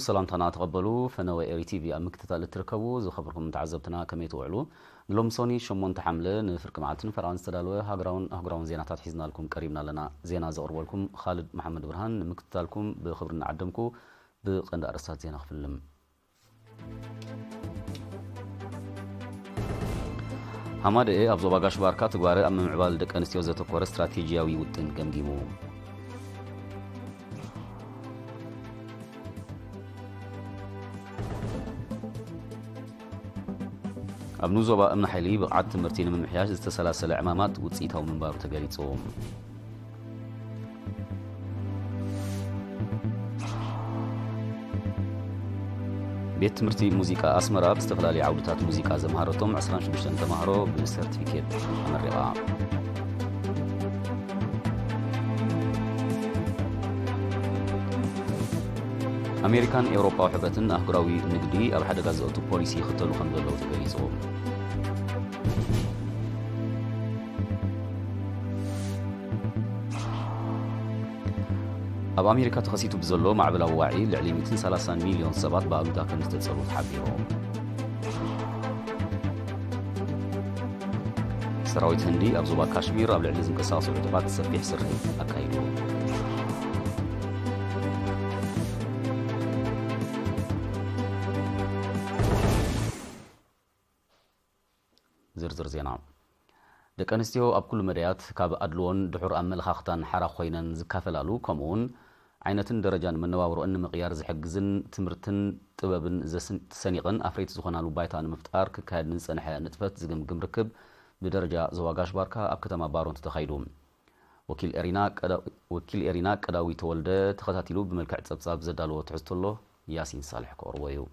سلامتنا تقبلوا فنوى إيري تي في أمكتتا لتركبوا زو خبركم تعذبتنا كمية وعلو نلوم سوني شمون تحمله نفرق معتن فرعان استدالوه هاقراون زيناتات حيزنا لكم قريبنا لنا زينا زغر لكم خالد محمد برهان مكتتا لكم بخبرنا عدمكم بقند أرسات زينا خفلم حماد إيه أبزو باقاش باركا تقواري أمام عبال دك أنستيو زيتوكور استراتيجياوي وطن قمقيمو أبنو زوبا أمن حيلي بقعد تمرتين من محياج استسلاسل عمامات وتسيتها من بارو تقاليتهم بيت تمرتي موسيقى أسمرة باستغلال عودتات موسيقى زمهارتهم 26 تمهرو بالسيرتيفيكيت أمريقا أمريكان أوروبا وحبتن أهجراوي نقدي أو حدا غازوتو بوليسي خطلو خمدلو تقريزهم أب أمريكا تخسيتو بزلو مع بلا وعي لعلي 230 مليون سبات بأبدا كانت تتصرف حبيهم سراويت هندي أبزوبا كاشمير أب لعلي زنقصاص وعدبات تسبيح سري أكايلو زرزر زينا دك أنستيو أب كل مديات كاب أدلون دحور أمل خاختان حرا خوينن زكافلالو كمون عينتن درجان من نواورو أن مقيار زحجزن تمرتن طبابن سنيقن أفريت زخنالو بايتان مفتار ككاد نسنحة نتفت زقم ركب بدرجة زواجاش باركا أب كتما بارون تتخيلون وكيل إرينا كداوي تولده تخطاتيلو بملكع تسبساب زدالو تحزتلو ياسين صالح كورويو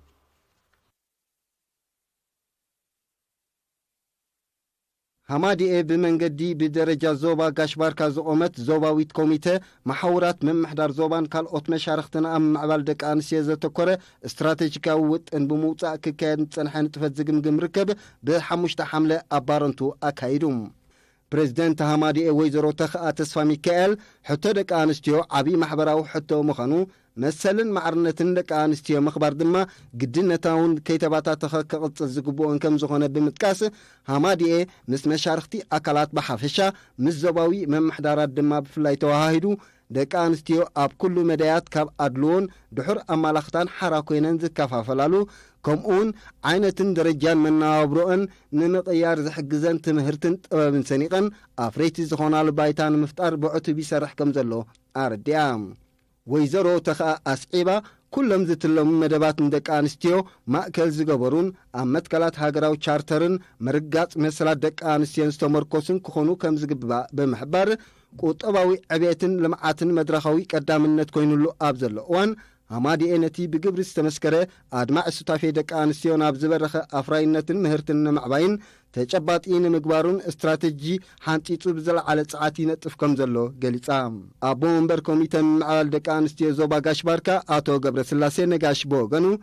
حمادي بمنجدي بدرجة زوبا قاشباركا زقومت زوباويت كوميته محاورات من محضر زوبان كالوت مشارختنا أم معبال دك آنسيا زتكورة استراتيجيكا ووت ان بموطع ككاد نتسنحان تفزقم ركب بحموشتا حملة أبارنتو أكايدوم بريزيدنت حمادي ويزرو تخا تسفا ميكائيل حتى دك آنستيو عبي محبراو حتى مخانو مسلن معرنتن دك آنستيو مخبار دما قدنتاون كيتباتا تخا كقلت الزقبوان كم زخونة بمتكاس حمادي مس مشارختي أكلات بحافشة مس زباوي من محدارات دما بفلاي تواهيدو دك آنستيو أب كل مدايات كاب أدلون دحر أمالختان حراكوينن زكافافلالو كمون عينتن درجان من نابروئن نمقيار زحقزن تمهرتن طبابن سنيقن أفريتي زخونال بايتان مفتار بعتو بيسرح كمزلو أرديام ويزرو تخا أسعيبا كلهم زتلهم مدبات ندك آنستيو مأكل زغبرون أمتكالات هاقراو چارترن مرقات مسلات دك آنستيان ستمركوسن كخونو كمزغبا بمحبار قطباوي عبيتن لمعاتن مدرخوي قدامنت كوينلو أبزلو وان حمادي نتي بقبر استمسكره أدمع السطافي دك آنستيون أبزبرخ أفراينتن مهرتن معباين تجباتين مقبارون استراتيجي حانتيتو بزل على ساعاتي نتفكم زلو قليتام أبو منبر كوميتن معال دك آنستيو زوبا قاشباركا آتو قبر سلاسي نقاش بوغنو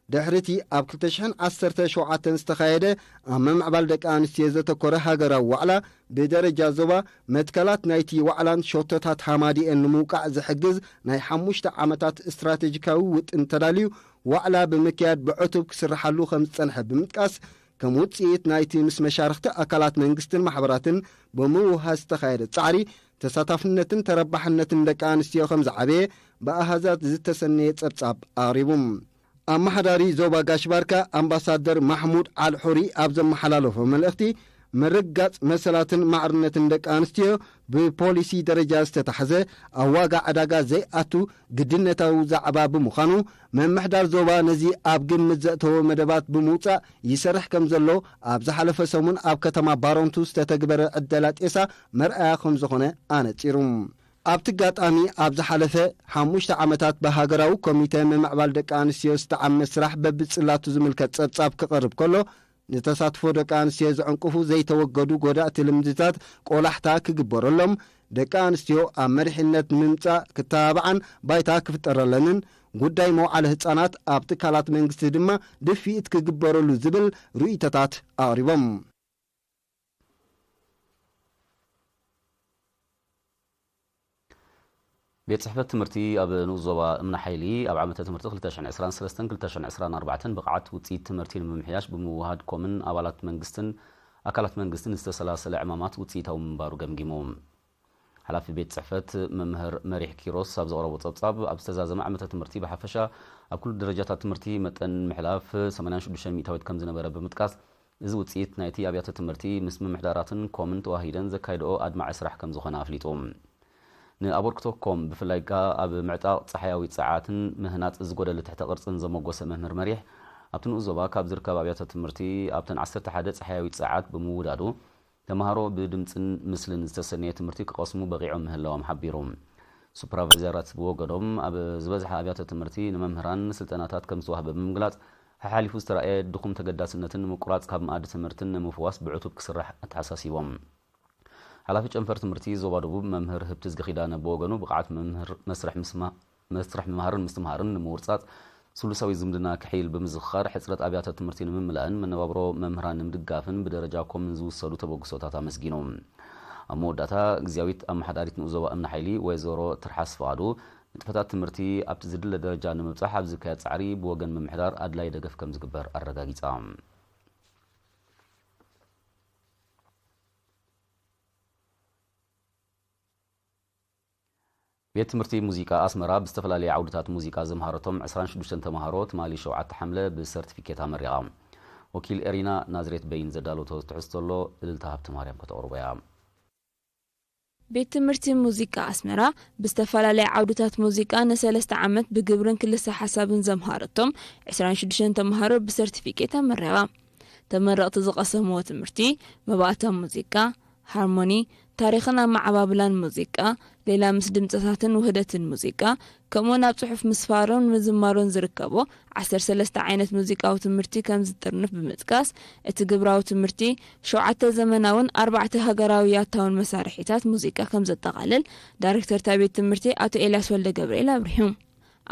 دحرتي أب كلتشحن عسرت شوعاتن استخايدة أمام عبال دك آنستيو زتكوره هاقرا وعلا بدرجة زوبا متكالات نايتي وعلان شوتتات حمادي ان موقع زحجز ناي حموشت عمتات استراتيجيكاو وط انتداليو وعلا بمكياد بعتب كسرحالو 5 سنة بمتكاس كموتسيت نايتي مس مشارخت أكلات منغستن محبراتن بموها استخايدة تعري تساتفنتن تربحنتن دك آنستيو 5 عبي بأهازات زتسنيت أبصاب آريبوم أما حداري زوبا قاشباركا أمباسادر محمود الحوري أبزم محلالو فمالأختي مرقات مسلاتن معرنتن دك آنستيو ببوليسي درجة استتحزة أواقع عداقا زي أتو قدنتاو زعبا بمخانو من محدار زوبا نزي أبقن مزأتو مدبات بموتا يسرح كمزلو أبزحلف سومن أب كتما بارونتو استتقبر عدلات إسا مرأة خمزخونة آنتيروم أبتقات أمي أبزحلفة حموشت عمتات بهاقراو كوميتة من معبال دك آنستيو استعام مسرح ببتسلاتو زملكت سبساب كقرب كله نتصاتفو دك آنستيو زعنقفو زي توقدو قداء تلمزيتات قولحتا كقبرلهم دك آنستيو أمرحنت ممتا كتابعا بايتا كفترلنن قداي موعال هتسانات أبتكالات منغستي دما دفيت كقبرلو زبل رؤيتات آريبهم ቤት ጽሕፈት ትምህርቲ ኣብ ንዞባ እምና ሓይሊ ኣብ ዓመተ ትምህርቲ 2023-2024 ብቕዓት ውፅኢት ትምህርቲ ንምምሕያሽ ብምውሃድ ኮምን ኣባላት መንግስትን ኣካላት መንግስትን ዝተሰላሰለ ዕማማት ውፅኢታዊ ምንባሩ ገምጊሞም ሓላፊ ቤት ጽሕፈት መምህር መሪሕ ኪሮስ ኣብ ዘቕረቦ ጸብጻብ ኣብ ዝተዛዘመ ዓመተ ትምህርቲ ብሓፈሻ ኣብ ኩሉ ደረጃታት ትምህርቲ መጠን ምሕላፍ 86 ሚእታዊት ከም ዝነበረ ብምጥቃስ እዚ ውፅኢት ናይቲ ኣብያተ ትምህርቲ ምስ ምምሕዳራትን ኮምን ተዋሂደን ዘካይድኦ ኣድማዕ ስራሕ ከም ዝኾነ ኣፍሊጡ ንኣበርክቶኮም ብፍላይ ኣብ ምዕጣቕ ፀሓያዊ ፀዓትን ምህናፅ ዝጎደለ ትሕተ ቅርፅን ዘመጎሰ መምህር መሪሕ ኣብቲ ንዞባ ካብ ዝርከብ ኣብያተ ትምህርቲ ኣብተን 11 ፀሓያዊ ፀዓት ብምውዳዱ ተማሃሮ ብድምፅን ምስልን ዝተሰነየ ትምህርቲ ክቐስሙ በቂዖም ምህላዎም ሓቢሮም ሱፐርቫይዘራት ብወገዶም ኣብ ዝበዝሐ ኣብያተ ትምህርቲ ንመምህራን ስልጠናታት ከም ዝተዋህበ ብምግላፅ ሓሊፉ ዝተረኣየ ድኹም ተገዳስነትን ምቁራፅ ካብ ማኣዲ ትምህርትን ንምፍዋስ ብዕቱብ ክስራሕ ተሓሳሲቦም ሓላፊ ጨንፈር ትምህርቲ ዞባ ደቡብ መምህር ህብቲ ዝገኺዳነ ብወገኑ ብቕዓት መምህር መስርሕ ምምሃርን ምስትምሃርን ንምውርፃፅ ስሉሳዊ ዝምድና ክሒል ብምዝኽኻር ሕፅረት ኣብያተ ትምህርቲ ንምምላእን መነባብሮ መምህራን ንምድጋፍን ብደረጃ ኮምን ዝውሰዱ ተበግሶታት ኣመስጊኖም ኣብ መወዳእታ ግዝያዊት ኣመሓዳሪት ንዞባ እምና ሓይሊ ወይዘሮ ትርሓስ ፍቓዱ ንጥፈታት ትምህርቲ ኣብቲ ዝድለ ደረጃ ንምብፃሕ ኣብ ዝካየድ ፃዕሪ ብወገን ምምሕዳር ኣድላይ ደገፍ ከም ዝግበር ኣረጋጊፃ ቤት ትምህርቲ ሙዚቃ ኣስመራ ብዝተፈላለየ ዓውድታት ሙዚቃ ዘምሃረቶም 26 ተማሃሮ ትማሊ 7 ሓምለ ብሰርቲፊኬት ኣመሪቓ ወኪል ኤሪና ናዝሬት በይን ዘዳለቶ ትሕዝተሎ እልልታ ሃብቲ ማርያም ከተቕርበያ ቤት ትምህርቲ ሙዚቃ ኣስመራ ብዝተፈላለየ ዓውድታት ሙዚቃ ንሰለስተ ዓመት ብግብርን ክልተ ሓሳብን ዘምሃረቶም 26 ተማሃሮ ብሰርቲፊኬት ኣመሪቓ ተመረቕቲ ዝቐሰምዎ ትምህርቲ መባእታዊ ሙዚቃ ሃርሞኒ ታሪኽን ኣማዕባብላን ሙዚቃ ሌላ ምስ ድምፅታትን ውህደትን ሙዚቃ ከምኡውን ኣብ ጽሑፍ ምስፋሮን ምዝማሮን ዝርከቦ 13 ዓይነት ሙዚቃዊ ትምህርቲ ከም ዝጥርንፍ ብምጥቃስ እቲ ግብራዊ ትምህርቲ 7 ዘመናውን 4 ሃገራዊ ያታውን መሳርሒታት ሙዚቃ ከም ዘጠቓልል ዳይሬክተር ቤት ትምህርቲ ኣቶ ኤልያስ ወልደ ገብርኤል ኣብሪሆም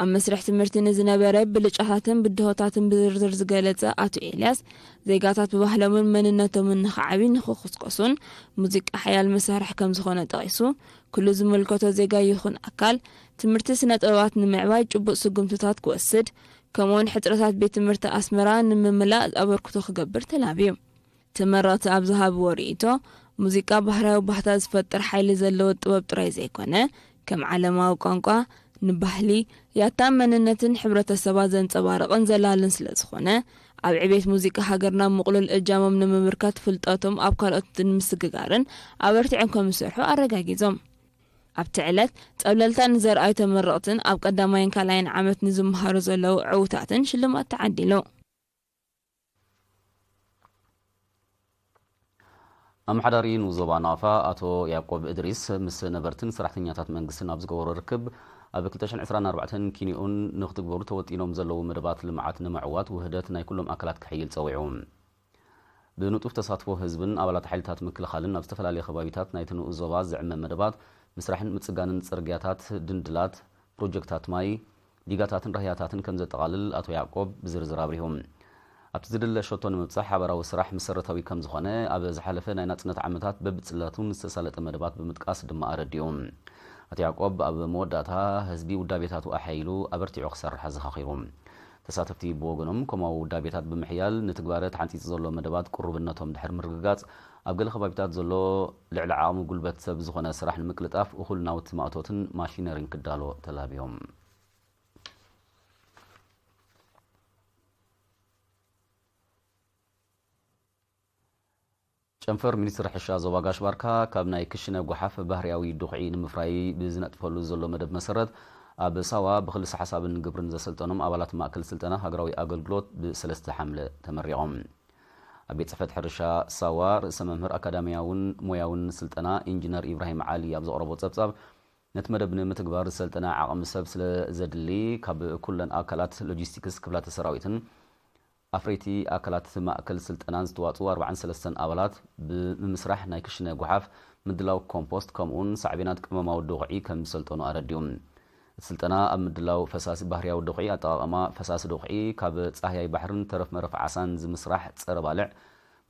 ኣብ መስርሕ ትምህርቲ ንዝነበረ ብልጫታትን ብድሆታትን ብዝርዝር ዝገለጸ ኣቶ ኤልያስ ዜጋታት ብባህሎምን መንነቶምን ንኽዓቢ ንኽኽስኮሱን ሙዚቃ ሓያል መሳርሒ ከም ዝኾነ ጠቒሱ ኩሉ ዝምልከቶ ዜጋ ይኹን ኣካል ትምህርቲ ስነ ጥበባት ንምዕባይ ጭቡጥ ስጉምትታት ክወስድ ከምኡውን ሕፅረታት ቤት ትምህርቲ ኣስመራ ንምምላእ ኣበርክቶ ክገብር ተላብዩ ተመረቕቲ ኣብ ዝሃብዎ ርእይቶ ሙዚቃ ባህላዊ ባህታ ዝፈጥር ሓይሊ ዘለዎ ጥበብ ጥራይ ዘይኮነ ከም ዓለማዊ ቋንቋ ንባህሊ ያታ መንነትን ሕብረተሰባት ዘንጸባርቕን ዘላልን ስለ ዝኾነ ኣብ ዕቤት ሙዚቃ ሃገርና ምቕሉል እጃሞም ንምምርካት ፍልጠቶም ኣብ ካልኦት ንምስግጋርን ኣበርቲዖም ከም ዝሰርሑ ኣረጋጊዞም ኣብቲ ዕለት ጸብለልታ ንዘርኣዩ ተመረቕትን ኣብ ቀዳማይን ካልኣይን ዓመት ንዝመሃሩ ዘለዉ ዕዉታትን ሽልማት ተዓዲሉ ኣመሓዳሪ ንዞባ ናፋ ኣቶ ያዕቆብ እድሪስ ምስ ነበርትን ሰራሕተኛታት መንግስትን ኣብ ዝገበሮ ርክብ ኣብ 2024 ኪኒኡን ንኽትግበሩ ተወጢኖም ዘለዉ መደባት ልምዓት ንምዕዋት ውህደት ናይ ኩሎም ኣካላት ክሕይል ፀዊዑ ብንጡፍ ተሳትፎ ህዝብን ኣባላት ሓይልታት ምክልኻልን ኣብ ዝተፈላለየ ከባቢታት ናይቲ ንዞባ ዝዕመ መደባት ምስራሕን ምፅጋንን ፅርግያታት ድንድላት ፕሮጀክታት ማይ ዲጋታትን ራህያታትን ከም ዘጠቓልል ኣቶ ያዕቆብ ብዝርዝር ኣብሪሆም ኣብቲ ዝድለ ሸቶ ንምብፃሕ ሓበራዊ ስራሕ መሰረታዊ ከም ዝኾነ ኣብ ዝሓለፈ ናይ ናፅነት ዓመታት በብፅላቱን ዝተሳለጠ መደባት ብምጥቃስ ድማ ኣረዲዮም ኣቶ ያዕቆብ ኣብ መወዳእታ ህዝቢ ውዳቤታቱ ኣሓይሉ ኣበርቲዑ ክሰርሕ ዘኻኺሩ ተሳተፍቲ ብወገኖም ከምኡ ውዳቤታት ብምሕያል ንትግባረት ሓንፂፅ ዘሎ መደባት ቁርብነቶም ድሕር ምርግጋፅ ኣብ ገለ ከባቢታት ዘሎ ልዕሊ ዓቕሚ ጉልበት ሰብ ዝኾነ ስራሕ ንምቅልጣፍ እኹል ናውቲ ማእቶትን ማሽነሪን ክዳሎ ተላብዮም ጨንፈር ሚኒስትር ሕርሻ ዞባ ጋሽባርካ ካብ ናይ ክሽነ ጓሓፍ ባህርያዊ ዱኽዒ ንምፍራይ ብዝነጥፈሉ ዘሎ መደብ መሰረት ኣብ ሳዋ ብክልሲ ሓሳብን ግብርን ዘሰልጠኖም ኣባላት ማእከል ስልጠና ሃገራዊ ኣገልግሎት ብ3 ሓምለ ተመሪቖም ኣብ ቤት ጽሕፈት ሕርሻ ሳዋ ርእሰ መምህር ኣካዳሚያውን ሞያውን ስልጠና ኢንጂነር ኢብራሂም ዓሊ ኣብ ዘቕረቦ ጸብጻብ ነቲ መደብ ንምትግባር ዝሰልጠና ዓቕሚ ሰብ ስለ ዘድሊ ካብ ኩለን ኣካላት ሎጂስቲክስ ክፍላተ ሰራዊትን ኣፍሬቲ ኣካላት ማእከል ስልጠናን ዝተዋፅኡ 43 ኣባላት ብምስራሕ ናይ ክሽነ ጓሓፍ ምድላው ኮምፖስት ከምኡን ሳዕቤናት ቅመማዊ ዱኽዒ ከም ዝሰልጠኑ ኣረዲዮም ስልጠና ኣብ ምድላው ፈሳሲ ባህርያዊ ዱኽዒ ኣጠቓቕማ ፈሳሲ ዱኽዒ ካብ ጻህያይ ባሕርን ተረፍ መረፍ ዓሳን ዝምስራሕ ፀረ ባልዕ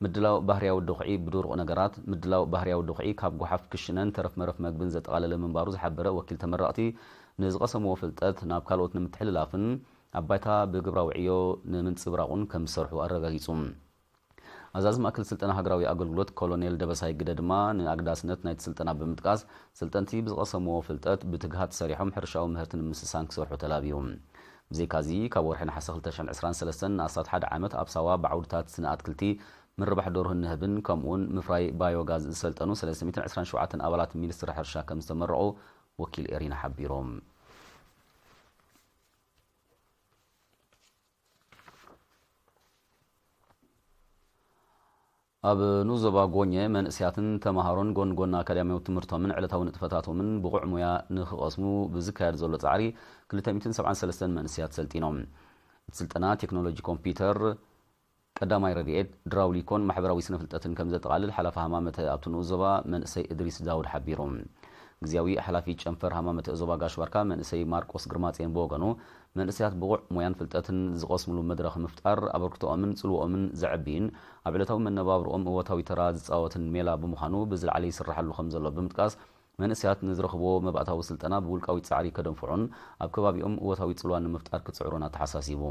ምድላው ባህርያዊ ድቕዒ ብድርቕ ነገራት ምድላው ባህርያዊ ድቕዒ ካብ ጎሓፍ ክሽነን ተረፍ መረፍ መግብን ዘጠቓለለ ምንባሩ ዝሓበረ ወኪል ተመራቕቲ ንዝቐሰምዎ ፍልጠት ናብ ካልኦት ንምትሕልላፍን ኣባይታ ብግብራዊ ዕዮ ንምንጽብራቑን ከም ዝሰርሑ ኣረጋጊጹ ኣዛዚ ማእከል ስልጠና ሃገራዊ ኣገልግሎት ኮሎኔል ደበሳይ ግደ ድማ ንኣግዳስነት ናይቲ ስልጠና ብምጥቃስ ስልጠንቲ ብዝቐሰምዎ ፍልጠት ብትግሃት ሰሪሖም ሕርሻዊ ምህርትን ምስሳን ክሰርሑ ተላብዮም ብዘይካዚ ካብ ወርሒ ናሓሰ 2023 ንኣስታት ሓደ ዓመት ኣብ ሳዋ ብዓውድታት ስነ ኣትክልቲ ምርባሕ ደርሁ ንህብን ከምኡውን ምፍራይ ባዮጋዝ ዝሰልጠኑ 327 ኣባላት ሚኒስትሪ ሕርሻ ከም ዝተመረቑ ወኪል ኤሪና ሓቢሮም ኣብ ኑዞባ ጎኘ መንእስያትን ተማሃሮን ጎንጎን ኣካዳሚያዊ ትምህርቶምን ዕለታዊ ንጥፈታቶምን ብቑዕ ሙያ ንኽቐስሙ ብዝካየድ ዘሎ ጻዕሪ 273 መንእስያት ሰልጢኖም ስልጠና ቴክኖሎጂ ኮምፒውተር ቀዳማይ ረድኤት ድራውሊኮን ማሕበራዊ ስነ ፍልጠትን ከም ዘጠቓልል ሓላፊ ሃማመተ ኣብቲ ኑዞባ መንእሰይ እድሪስ ዳውድ ሓቢሮም ግዚያዊ ሓላፊ ጨንፈር ሃማመተ ዞባ ጋሽባርካ መንእሰይ ማርቆስ ግርማጽዮን ብወገኑ መንእስያት ብቑዕ ሙያን ፍልጠትን ዝቐስሙሉ መድረኽ ምፍጣር ኣበርክቶኦምን ጽልዎኦምን ዘዕብይን ኣብ ዕለታዊ መነባብሮኦም እወታዊ ተራ ዝፃወትን ሜላ ብምዃኑ ብዝለዓለ ይስራሓሉ ከም ዘሎ ብምጥቃስ መንእስያት ንዝረኽብዎ መባእታዊ ስልጠና ብውልቃዊ ጻዕሪ ከደንፍዑን ኣብ ከባቢኦም እወታዊ ጽልዋ ንምፍጣር ክጽዕሩና ተሓሳሲቡ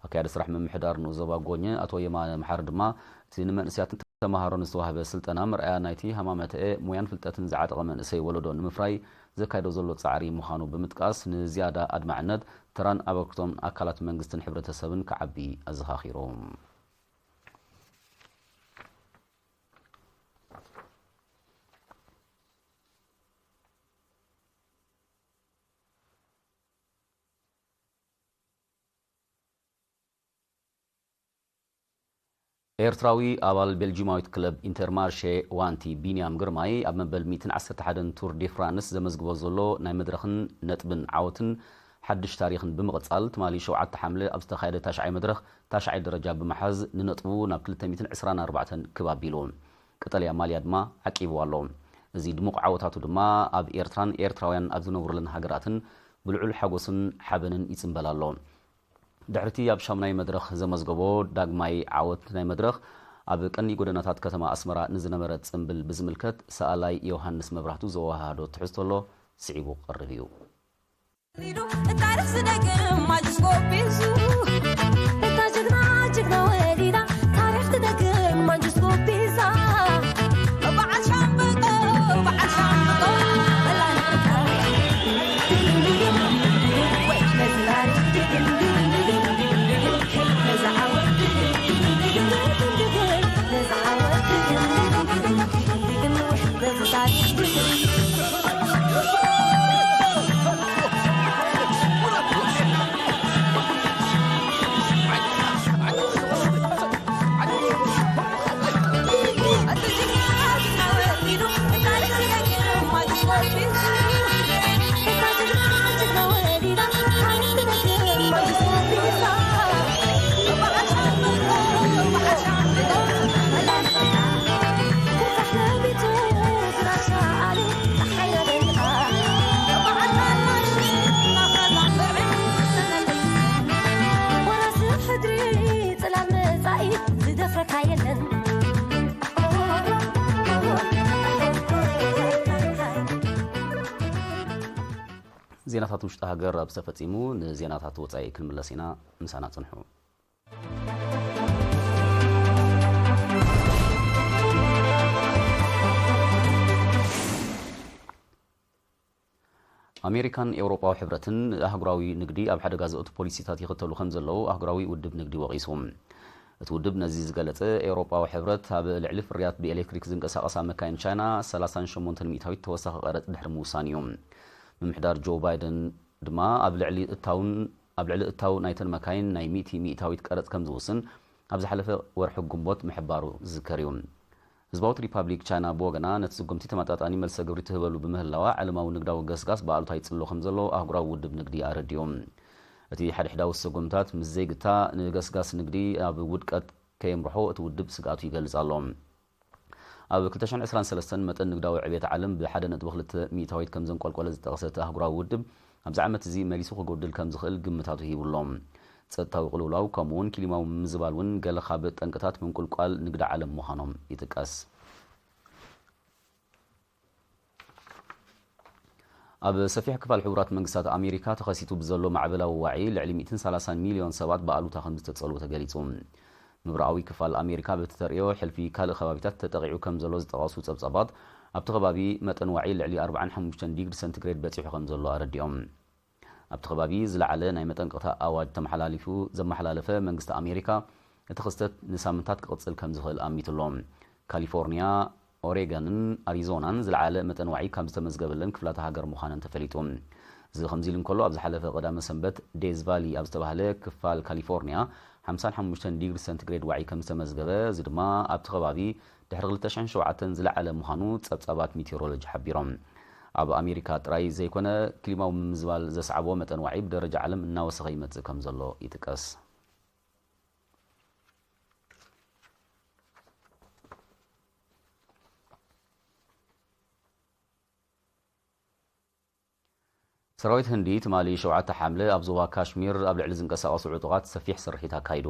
ኣካያዲ ስራሕ ምምሕዳር ኑዞባ ጎኘ ኣቶ የማነ መሓር ድማ እቲ ንመንእስያትን ተማሃሮን ዝተዋህበ ስልጠና ምርኣያ ናይቲ ሃማመተ ሙያን ፍልጠትን ዝዓጠቐ መንእሰይ ወለዶ ንምፍራይ ዘካይዶ ዘሎ ጻዕሪ ምዃኑ ብምጥቃስ ንዝያዳ ኣድማዕነት ተራን ኣበርክቶም ኣካላት መንግስትን ሕብረተሰብን ክዓቢ ኣዘኻኺሮም ኤርትራዊ ኣባል ቤልጂማዊት ክለብ ኢንተርማርሼ ዋንቲ ቢንያም ግርማይ ኣብ መበል 111 ቱር ዲ ፍራንስ ዘመዝግቦ ዘሎ ናይ መድረኽን ነጥብን ዓወትን ሓድሽ ታሪኽን ብምቕጻል ትማሊ 7 ሓምለ ኣብ ዝተኻየደ ታሽዓይ መድረኽ ታሽዓይ ደረጃ ብምሓዝ ንነጥቡ ናብ 224 ክባቢሉ ቀጠልያ ማልያ ድማ ዓቂቡ ኣሎ እዚ ድሙቕ ዓወታቱ ድማ ኣብ ኤርትራን ኤርትራውያን ኣብ ዝነብሩለን ሃገራትን ብልዑል ሓጎስን ሓበንን ይጽምበል ኣሎ ድሕርቲ ኣብ ሻምናይ መድረኽ ዘመዝገቦ ዳግማይ ዓወት ናይ መድረኽ ኣብ ቀኒ ጎደናታት ከተማ ኣስመራ ንዝነበረ ጽምብል ብዝምልከት ሰኣላይ ዮሃንስ መብራህቱ ዘወሃዶ ትሕዝተሎ ስዒቡ ቀርብ እዩ ዜናታት ውሽጢ ሃገር ኣብ ዝተፈጺሙ ንዜናታት ወጻኢ ክንምለስ ኢና ምሳና ጽንሑ ኣሜሪካን ኤውሮጳዊ ሕብረትን ኣህጉራዊ ንግዲ ኣብ ሓደጋ ዘእቱ ፖሊሲታት ይኽተሉ ከም ዘለዉ ኣህጉራዊ ውድብ ንግዲ ወቒሱ እቲ ውድብ ነዚ ዝገለጸ ኤውሮጳዊ ሕብረት ኣብ ልዕሊ ፍርያት ብኤሌክትሪክ ዝንቀሳቐሳ መካይን ቻይና 38 ሚእታዊት ተወሳኺ ቀረጥ ድሕሪ ምውሳን እዩ ምምሕዳር ጆ ባይደን ድማ ኣብ ልዕሊ እታው ናይተን መካይን ናይ 100 ሚእታዊት ቀረጥ ከም ዝውስን ኣብ ዝሓለፈ ወርሒ ግንቦት ምሕባሩ ዝዝከር እዩ ህዝባዊት ሪፓብሊክ ቻይና ብወገና ነቲ ስጉምቲ ተመጣጣኒ መልሰ ግብሪ ትህበሉ ብምህላዋ ዓለማዊ ንግዳዊ ገስጋስ ብኣሉታ ይጽሎ ከም ዘሎ ኣህጉራዊ ውድብ ንግዲ ኣረድዮም እቲ ሓድሕዳዊ ስጉምታት ምስ ዘይግታ ንገስጋስ ንግዲ ኣብ ውድቀት ከየምርሖ እቲ ውድብ ስጋቱ ይገልጽ ኣሎ ኣብ 2023 መጠን ንግዳዊ ዕብየት ዓለም ብ1.2 ሚእታዊት ከም ዘንቆልቆለ ዝጠቕሰት ኣህጉራዊ ውድብ ኣብዚ ዓመት እዚ መሊሱ ክጎድል ከም ዝኽእል ግምታቱ ሂቡሎም ጸጥታዊ ቅልውላው ከምኡውን ክሊማዊ ምዝባል እውን ገለ ካብ ጠንቅታት ምንቁልቋል ንግዲ ዓለም ምዃኖም ይጥቀስ ኣብ ሰፊሕ ክፋል ሕቡራት መንግስታት ኣሜሪካ ተኸሲቱ ብዘሎ ማዕበላዊ ዋዒ ልዕሊ 130 ሚልዮን ሰባት ብኣሉታ ከም ዝተጸልዉ ተገሊጹ ምብራዊ ክፋል ኣሜሪካ በተተርእዮ ሕልፊ ካልእ ከባቢታት ተጠቂዑ ከም ዘሎ ዝጠቐሱ ጸብጻባት ኣብቲ ከባቢ መጠን ዋዒ ልዕሊ 45 ዲግሪ ሴንቲግሬድ በፂሑ ከም ዘሎ ኣረዲኦም ኣብቲ ከባቢ ዝለዓለ ናይ መጠንቀቕታ ኣዋጅ ተመሓላሊፉ ዘመሓላለፈ መንግስቲ ኣሜሪካ እቲ ክስተት ንሳምንታት ክቕጽል ከም ዝኽእል ኣሚትሎም ካሊፎርኒያ ኦሬገንን ኣሪዞናን ዝለዓለ መጠን ዋዒ ካብ ዝተመዝገበለን ክፍላተ ሃገር ምዃነን ተፈሊጡ እዚ ከምዚ ኢሉ እንከሎ ኣብ ዝሓለፈ ቀዳመ ሰንበት ዴዝ ቫሊ ኣብ ዝተባህለ ክፋል ካሊፎርኒያ 55 ዲግሪ ሴንቲግሬድ ዋዒ ከም ዝተመዝገበ እዚ ድማ ኣብቲ ከባቢ ድሕሪ 2007 ዝለዓለ ምዃኑ ጸብጻባት ሜቴሮሎጂ ሓቢሮም ኣብ ኣሜሪካ ጥራይ ዘይኮነ ክሊማዊ ምዝባል ዘስዓቦ መጠን ዋዒ ብደረጃ ዓለም እናወሰኸ ይመጽእ ከም ዘሎ ይጥቀስ ሰራዊት ህንዲ ትማሊ 7 ሓምለ ኣብ ዞባ ካሽሚር ኣብ ልዕሊ ዝንቀሳቐሱ ዕጡቓት ሰፊሕ ስርሒት ኣካይዱ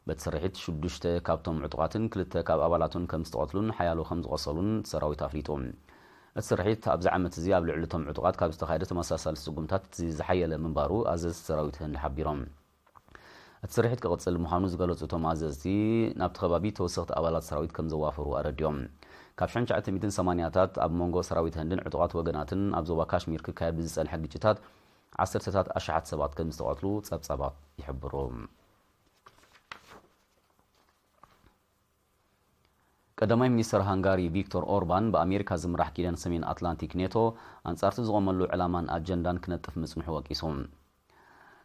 በቲ ስርሒት 6 ካብቶም ዕጡቓትን 2 ካብ ኣባላቱን ከም ዝተቐትሉን ሓያሎ ከም ዝቆሰሉን ሰራዊት ኣፍሊጡ እቲ ስርሒት ኣብዚ ዓመት እዚ ኣብ ልዕሊ እቶም ዕጡቓት ካብ ዝተኻየደ ተመሳሳሊ ስጉምታት ዝሓየለ ምንባሩ ኣዘዝቲ ሰራዊት ህንዲ ሓቢሮም እቲ ስርሒት ክቕጽል ምዃኑ ዝገለጹ እቶም ኣዘዝቲ ናብቲ ከባቢ ተወሰኽቲ ኣባላት ሰራዊት ከም ዘዋፈሩ ኣረዲዮም ካብ 1980ታት ኣብ መንጎ ሰራዊት ህንድን ዕጡቓት ወገናትን ኣብ ዞባ ካሽሚር ክካየድ ብዝጸንሐ ግጭታት ዓሰርተታት ኣሽሓት ሰባት ከም ዝተቐትሉ ጸብጻባት ይሕብሩ ቀዳማይ ሚኒስትር ሃንጋሪ ቪክቶር ኦርባን በኣሜሪካ ዝምራሕ ኪዳን ሰሜን ኣትላንቲክ ኔቶ ኣንጻርቲ ዝቖመሉ ዕላማን ኣጀንዳን ክነጥፍ ምጽንሑ ወቂሶም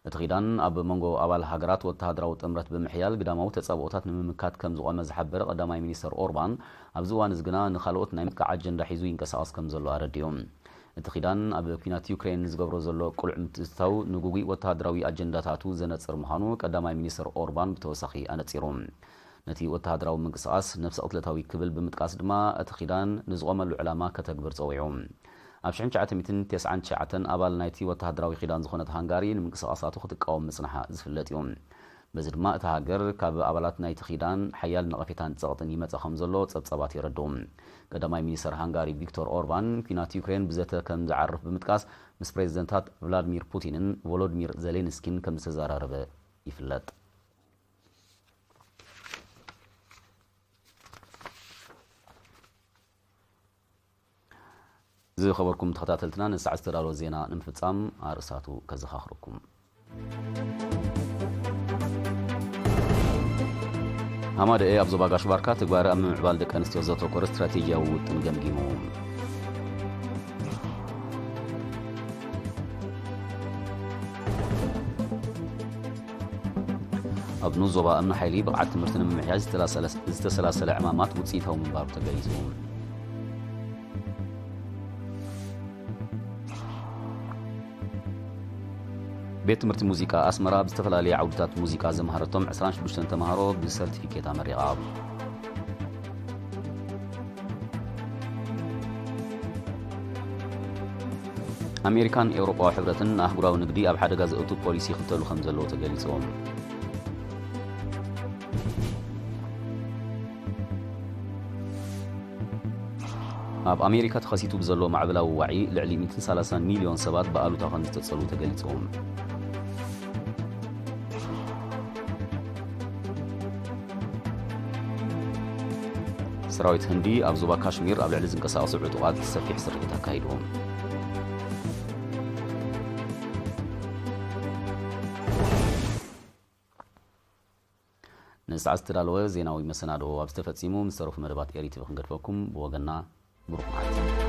እቲ ኺዳን ኣብ መንጎ ኣባል ሃገራት ወተሃደራዊ ጥምረት ብምሕያል ግዳማዊ ተጸብኦታት ንምምካት ከም ዝቖመ ዝሓበረ ቀዳማይ ሚኒስትር ኦርባን ኣብዚ እዋን እዚ ግና ንኻልኦት ናይ ምክዓ ኣጀንዳ ሒዙ ይንቀሳቐስ ከም ዘሎ ኣረዲዮም እቲ ኺዳን ኣብ ኩናት ዩክሬን ዝገብሮ ዘሎ ቁልዕ ምትእትታው ንጉጉይ ወተሃደራዊ ኣጀንዳታቱ ዘነጽር ምዃኑ ቀዳማይ ሚኒስትር ኦርባን ብተወሳኺ ኣነጺሩ ነቲ ወተሃደራዊ ምንቅስቓስ ነፍሲ ቅትለታዊ ክብል ብምጥቃስ ድማ እቲ ኺዳን ንዝቖመሉ ዕላማ ከተግብር ጸዊዑ ኣብ 1999 ኣባል ናይቲ ወተሃደራዊ ኺዳን ዝኾነት ሃንጋሪ ንምንቅስቓሳቱ ክትቃወም ምጽናሓ ዝፍለጥ እዩ በዚ ድማ እቲ ሃገር ካብ ኣባላት ናይቲ ኺዳን ሓያል ነቐፌታን ጸቕጥን ይመጽእ ከም ዘሎ ጸብጻባት ይረድኡ ቀዳማይ ሚኒስትር ሃንጋሪ ቪክቶር ኦርባን ኩናት ዩክሬን ብዘተ ከም ዝዓርፍ ብምጥቃስ ምስ ፕሬዚደንታት ቭላድሚር ፑቲንን ቮሎዲሚር ዜሌንስኪን ከም ዝተዘራረበ ይፍለጥ زي خبركم تخطاتلتنا نسعى استرالو زينا نمفتصام أرساتو كزخاخركم هماد ايه أبزو باقاش باركا تقبار أمم عبال دك أنستيو زوتو كور استراتيجيا وتنقمقيمو أبنو زوبا أمن حيلي بقعد تمرتن من محياز استسلاسل عمامات وتسيتها من بارو تقايزون ቤት ትምህርቲ ሙዚቃ ኣስመራ ብዝተፈላለየ ዓውድታት ሙዚቃ ዘምሃረቶም 26 ተምሃሮ ብሰርቲፊኬት ኣመሪቓ ኣሜሪካን ኤውሮጳዊ ሕብረትን ኣህጉራዊ ንግዲ ኣብ ሓደጋ ዘእቱ ፖሊሲ ይኽተሉ ከም ዘለዎ ተገሊጾም ኣብ ኣሜሪካ ተኸሲቱ ብዘሎ ማዕበላዊ ዋዒ ልዕሊ 130 ሚልዮን ሰባት ብኣሉታ ከም ዝተጸልዉ ተገሊጾም ሰራዊት ህንዲ ኣብ ዞባ ካሽሚር ኣብ ልዕሊ ዝንቀሳቐሱ ዕጡቓት ሰፊሕ ስርሒት ኣካይዶም ንሰዓት ዝተዳለወ ዜናዊ መሰናዶ ኣብ ዝተፈጺሙ ምስ ተረፉ መደባት ኤሪቲቪ ክንገድፈኩም ብወገንና ብሩኽ መዓልቲ